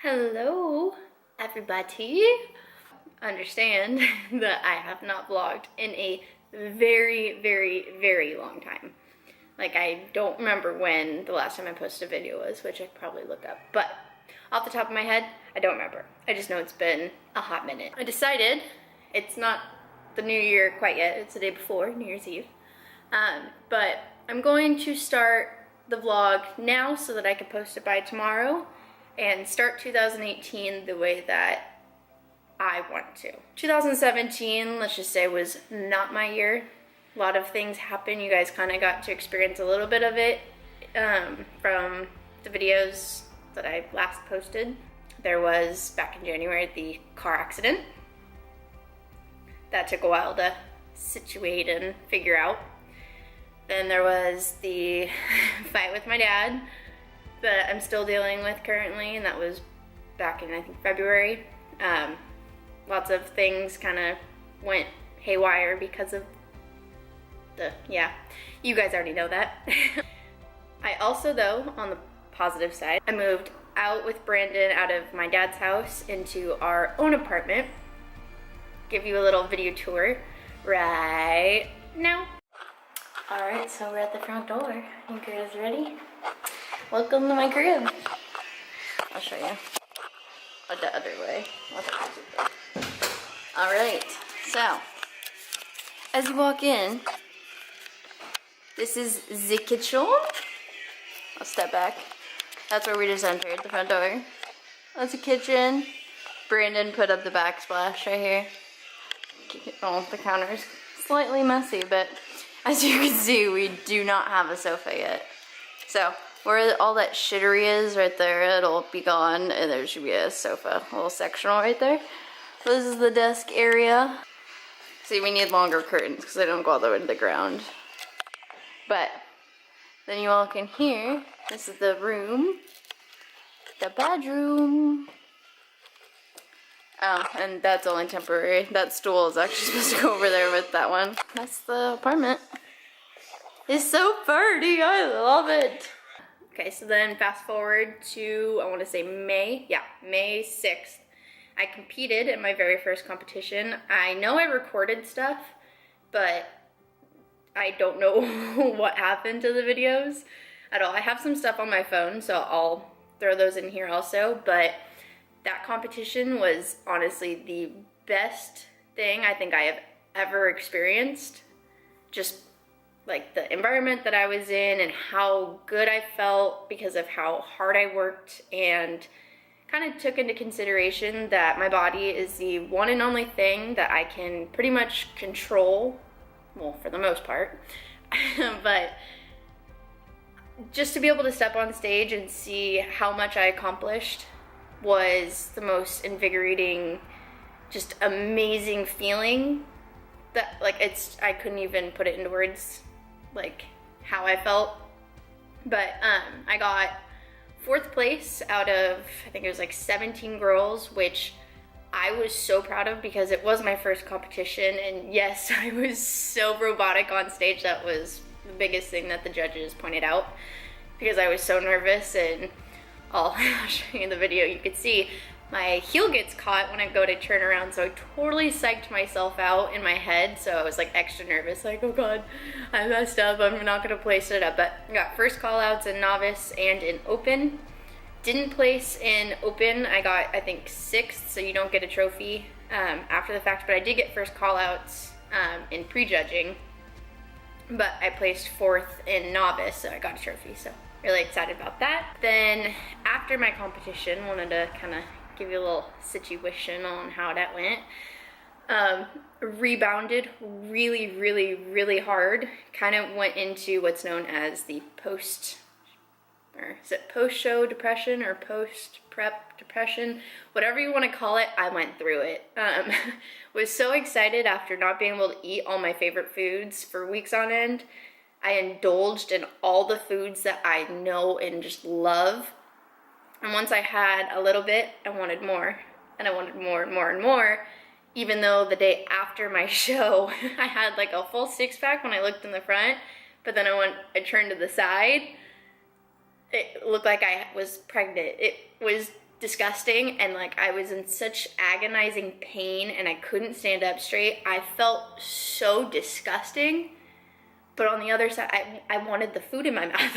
Hello, everybody. Understand that I have not vlogged in a very long time. Like, I don't remember when the last time I posted a video was, which I could probably look up. But off the top of my head, I don't remember. I just know it's been a hot minute. I decided it's not the new year quite yet. It's the day before New Year's Eve. But I'm going to start the vlog now so that I can post it by tomorrow and start 2018 the way that I want to. 2017, let's just say, was not my year. A lot of things happened. You guys kind of got to experience a little bit of it from the videos that I last posted. There was, back in January, the car accident. That took a while to situate and figure out. Then there was the fight with my dad that I'm still dealing with currently, and that was back in, I think, February. Lots of things kind of went haywire because of you guys already know that. I also, though, on the positive side, I moved out with Brandon out of my dad's house into our own apartment. Give you a little video tour right now. All right, so we're at the front door. You guys ready? Welcome to my crib. I'll show you the other way. All right, so as you walk in, this is the kitchen. I'll step back. That's where we just entered, the front door. That's the kitchen. Brandon put up the backsplash right here. Oh, the counter is slightly messy, but as you can see, we do not have a sofa yet. So where all that shittery is right there, it'll be gone, and there should be a sofa, a little sectional right there. This is the desk area. See, we need longer curtains because they don't go all the way to the ground. But then you walk in here. This is the room, the bedroom. Oh, and that's only temporary. That stool is actually supposed to go over there with that one. That's the apartment. It's so pretty, I love it. Okay, so then fast forward to, I want to say May 6th. I competed in my very first competition. I know I recorded stuff, but I don't know what happened to the videos at all. I have some stuff on my phone, so I'll throw those in here also, but that competition was honestly the best thing I think I have ever experienced. Just like the environment that I was in and how good I felt because of how hard I worked, and kind of took into consideration that my body is the one and only thing that I can pretty much control, well, for the most part. But just to be able to step on stage and see how much I accomplished was the most invigorating, just amazing feeling that, like, I couldn't even put it into words, like, how I felt. But I got 4th place out of, I think it was like 17 girls, which I was so proud of because it was my first competition, and yes, I was so robotic on stage. That was the biggest thing that the judges pointed out because I was so nervous. And I'll show you the video. You could see my heel gets caught when I go to turn around, so I totally psyched myself out in my head, so I was like extra nervous, like, oh god, I messed up, I'm not gonna place it up. But I got first call outs in novice and in open. Didn't place in open. I got, I think, 6th, so you don't get a trophy after the fact, but I did get first call outs in prejudging, but I placed 4th in novice, so I got a trophy, so really excited about that. Then after my competition, wanted to kind of give you a little situation on how that went. Rebounded really hard. Kind of went into what's known as the post-show depression or post-prep depression, whatever you want to call it. I went through it. Was so excited after not being able to eat all my favorite foods for weeks on end. I indulged in all the foods that I know and just love. And once I had a little bit, I wanted more. And I wanted more and more and more. Even though the day after my show, I had like a full 6-pack when I looked in the front. But then I turned to the side. It looked like I was pregnant. It was disgusting, and like I was in such agonizing pain and I couldn't stand up straight. I felt so disgusting. But on the other side, I wanted the food in my mouth.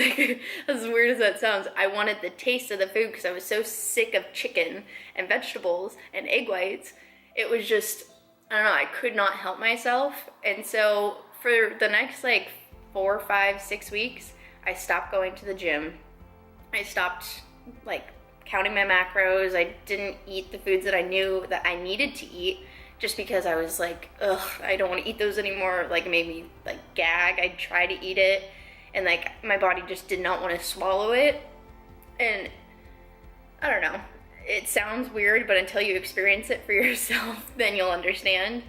As weird as that sounds, I wanted the taste of the food because I was so sick of chicken and vegetables and egg whites. It was just, I don't know, I could not help myself. And so for the next like 4, 5, 6 weeks, I stopped going to the gym. I stopped like counting my macros. I didn't eat the foods that I knew that I needed to eat, just because I was like, ugh, I don't want to eat those anymore. Like, it made me like gag. I'd try to eat it, and like my body just did not want to swallow it. And I don't know, it sounds weird, but until you experience it for yourself, then you'll understand.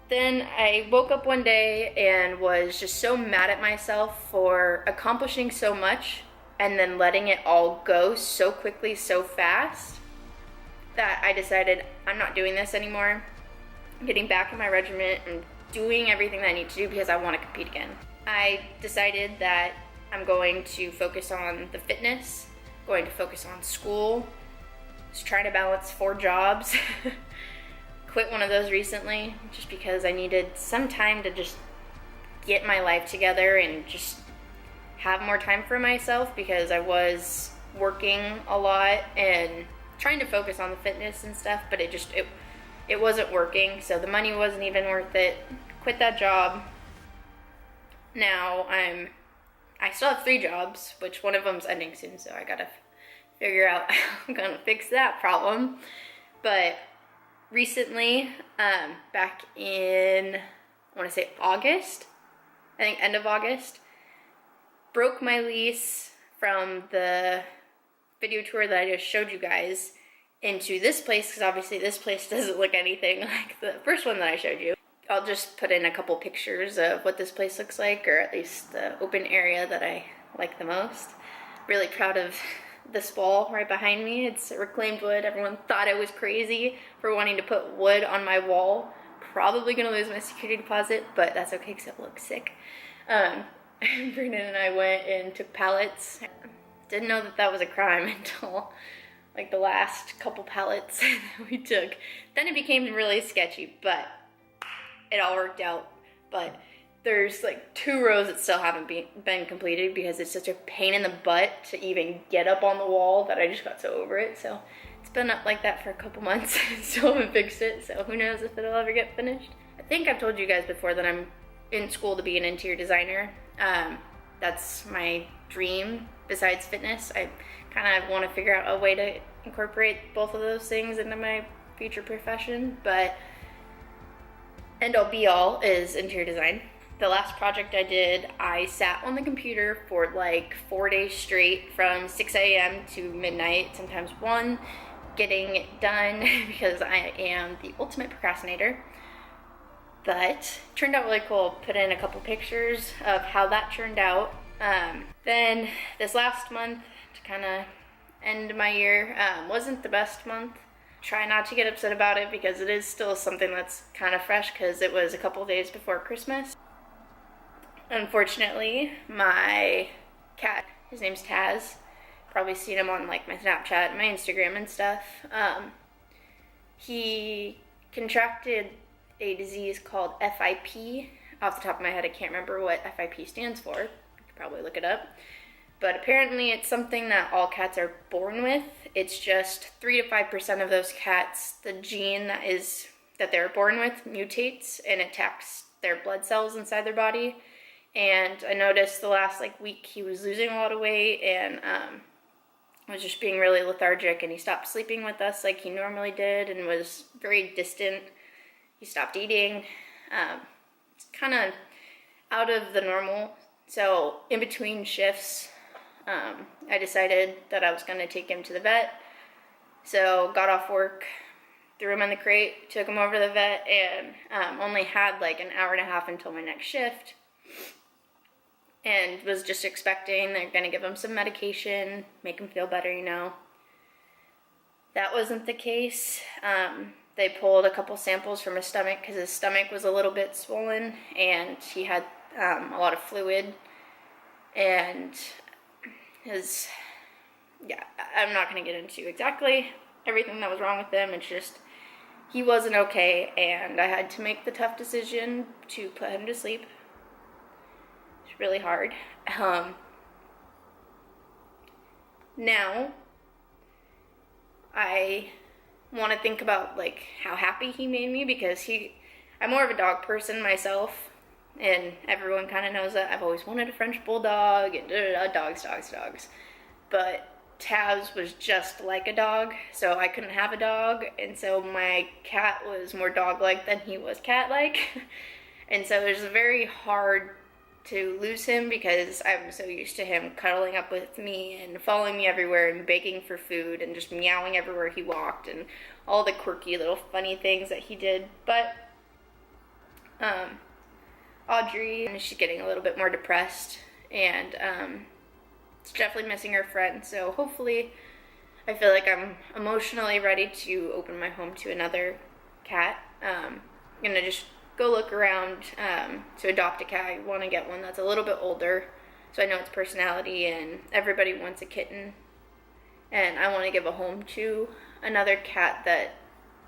Then I woke up one day and was just so mad at myself for accomplishing so much and then letting it all go so quickly, so fast, that I decided I'm not doing this anymore. I'm getting back in my regiment and doing everything that I need to do because I want to compete again. I decided that I'm going to focus on the fitness, going to focus on school, just trying to balance 4 jobs. Quit one of those recently just because I needed some time to just get my life together and just have more time for myself, because I was working a lot and trying to focus on the fitness and stuff, but it wasn't working, so the money wasn't even worth it. Quit that job. Now I still have 3 jobs, which one of them's ending soon, so I gotta figure out how I'm gonna fix that problem. But recently, back in, I wanna say August, I think end of August, broke my lease from the video tour that I just showed you guys into this place, because obviously this place doesn't look anything like the first one that I showed you. I'll just put in a couple pictures of what this place looks like, or at least the open area that I like the most. Really proud of this wall right behind me. It's reclaimed wood. Everyone thought I was crazy for wanting to put wood on my wall. Probably gonna lose my security deposit, but that's okay because it looks sick. Brendan and I went and took pallets. Didn't know that that was a crime until like the last couple pallets that we took. Then it became really sketchy, but it all worked out. But there's like 2 rows that still haven't been completed because it's such a pain in the butt to even get up on the wall that I just got so over it. So it's been up like that for a couple months. Still haven't fixed it, so who knows if it'll ever get finished. I think I've told you guys before that I'm in school to be an interior designer. That's my dream besides fitness. I kind of want to figure out a way to incorporate both of those things into my future profession, but end all be all is interior design. The last project I did, I sat on the computer for like 4 days straight from 6 a.m. to midnight, sometimes 1, getting it done because I am the ultimate procrastinator. But turned out really cool. Put in a couple pictures of how that turned out. Then this last month, to kind of end my year, wasn't the best month. Try not to get upset about it because it is still something that's kind of fresh because it was a couple days before Christmas. Unfortunately, my cat, his name's Tazz, probably seen him on like my Snapchat, my Instagram and stuff. He contracted a disease called FIP. Off the top of my head, I can't remember what FIP stands for. You could probably look it up. But apparently it's something that all cats are born with. It's just 3 to 5% of those cats, the gene that they're born with mutates and attacks their blood cells inside their body. And I noticed the last week he was losing a lot of weight and was just being really lethargic, and he stopped sleeping with us like he normally did and was very distant. He stopped eating. It's kind of out of the normal. So in between shifts, I decided that I was going to take him to the vet. So got off work, threw him in the crate, took him over to the vet, and only had like an hour and a half until my next shift. And was just expecting they're going to give him some medication, make him feel better, you know. That wasn't the case. They pulled a couple samples from his stomach because his stomach was a little bit swollen and he had a lot of fluid, and his yeah, I'm not going to get into exactly everything that was wrong with him. It's just he wasn't okay, and I had to make the tough decision to put him to sleep. It's really hard. Now I want to think about like how happy he made me, because I'm more of a dog person myself, and everyone kind of knows that. I've always wanted a French bulldog and dogs. But Tazz was just like a dog, so I couldn't have a dog, and so my cat was more dog-like than he was cat-like. And so it was very hard to lose him, because I'm so used to him cuddling up with me and following me everywhere and begging for food and just meowing everywhere he walked and all the quirky little funny things that he did. But Audrey, she's getting a little bit more depressed, and she's definitely missing her friend. So hopefully, I feel like I'm emotionally ready to open my home to another cat. I'm gonna just go look around to adopt a cat. I want to get one that's a little bit older, so I know its personality, and everybody wants a kitten, and I want to give a home to another cat that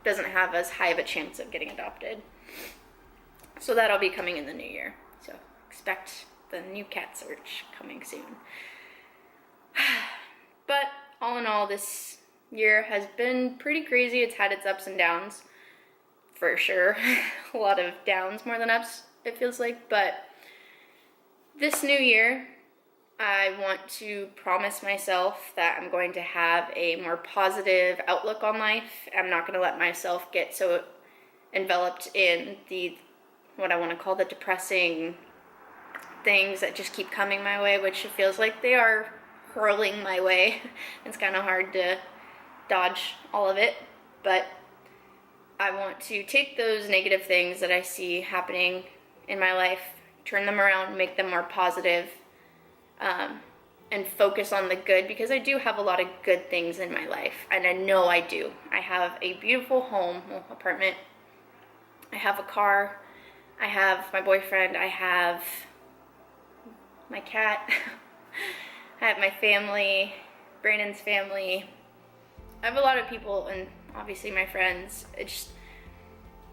doesn't have as high of a chance of getting adopted. So that'll be coming in the new year, so expect the new cat search coming soon. But all in all, this year has been pretty crazy. It's had its ups and downs, for sure. A lot of downs more than ups, it feels like. But this new year, I want to promise myself that I'm going to have a more positive outlook on life. I'm not going to let myself get so enveloped in what I want to call the depressing things that just keep coming my way, which it feels like they are hurling my way. It's kind of hard to dodge all of it, but I want to take those negative things that I see happening in my life, turn them around, make them more positive, and focus on the good, because I do have a lot of good things in my life, and I know I do. I have a beautiful home, apartment, I have a car, I have my boyfriend, I have my cat, I have my family, Brandon's family. I have a lot of people, and obviously my friends.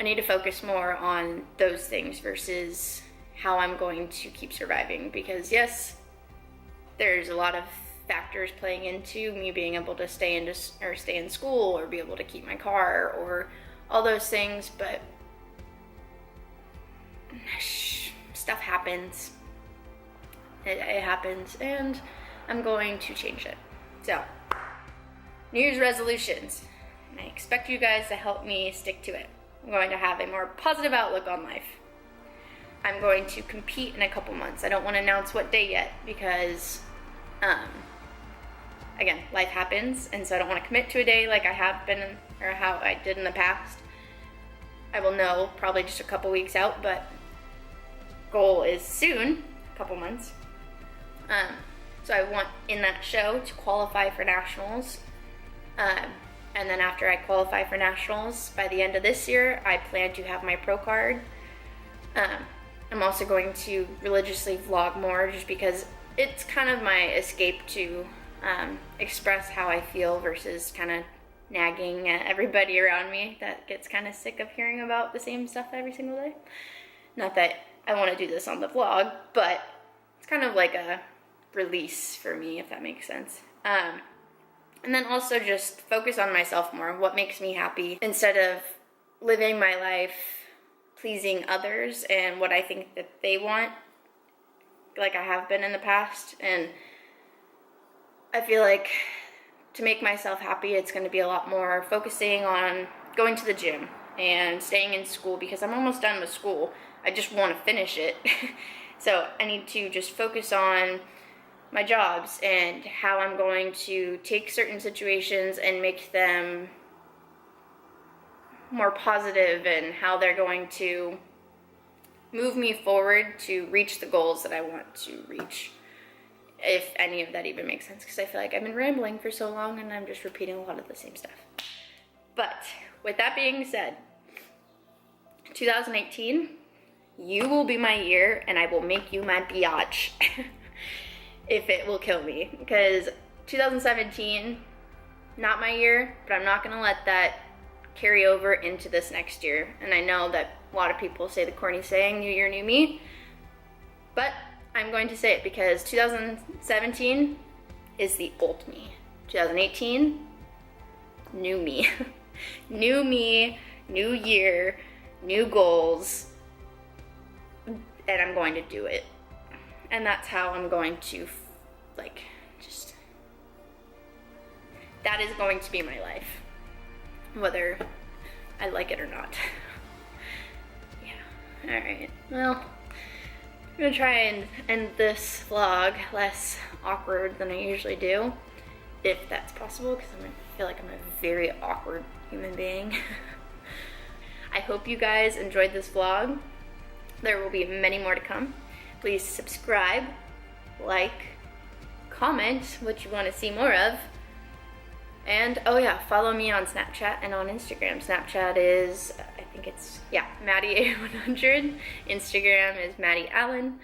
I need to focus more on those things versus how I'm going to keep surviving, because yes, there's a lot of factors playing into me being able to stay in school or be able to keep my car or all those things, but stuff happens. It happens, and I'm going to change it. So, New Year's resolutions. I expect you guys to help me stick to it. I'm going to have a more positive outlook on life. I'm going to compete in a couple months. I don't want to announce what day yet, because, again, life happens, and so I don't want to commit to a day like I have been, or how I did in the past. I will know probably just a couple weeks out, but goal is soon, a couple months. So I want in that show to qualify for nationals. And then after I qualify for nationals, by the end of this year, I plan to have my pro card. I'm also going to religiously vlog more, just because it's kind of my escape to express how I feel versus kind of nagging at everybody around me that gets kind of sick of hearing about the same stuff every single day. Not that I want to do this on the vlog, but it's kind of like a release for me, if that makes sense. And then also just focus on myself more, what makes me happy, instead of living my life pleasing others and what I think that they want, like I have been in the past. And I feel like to make myself happy, it's going to be a lot more focusing on going to the gym and staying in school, because I'm almost done with school. I just want to finish it. So I need to just focus on my jobs and how I'm going to take certain situations and make them more positive, and how they're going to move me forward to reach the goals that I want to reach, if any of that even makes sense, because I feel like I've been rambling for so long and I'm just repeating a lot of the same stuff. But with that being said, 2018, you will be my year, and I will make you my biatch. If it will kill me, because 2017, not my year, but I'm not gonna let that carry over into this next year. And I know that a lot of people say the corny saying, new year, new me, but I'm going to say it because 2017 is the old me. 2018, new me. New me, new year, new goals, and I'm going to do it. And that's how I'm going to, like, just, that is going to be my life, whether I like it or not. Yeah, all right, well, I'm gonna try and end this vlog less awkward than I usually do, if that's possible, because I feel like I'm a very awkward human being. I hope you guys enjoyed this vlog. There will be many more to come. Please subscribe, like, comment what you want to see more of, and oh yeah, follow me on Snapchat and on Instagram. Snapchat is, I think it's, yeah, Maddie100. Instagram is Maddie Allin.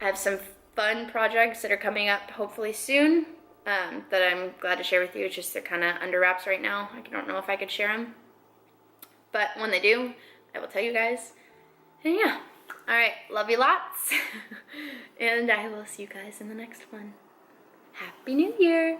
I have some fun projects that are coming up hopefully soon. That I'm glad to share with you. It's just they're kind of under wraps right now. I don't know if I could share them. But when they do, I will tell you guys. And yeah. Alright, love you lots. And I will see you guys in the next one. Happy New Year!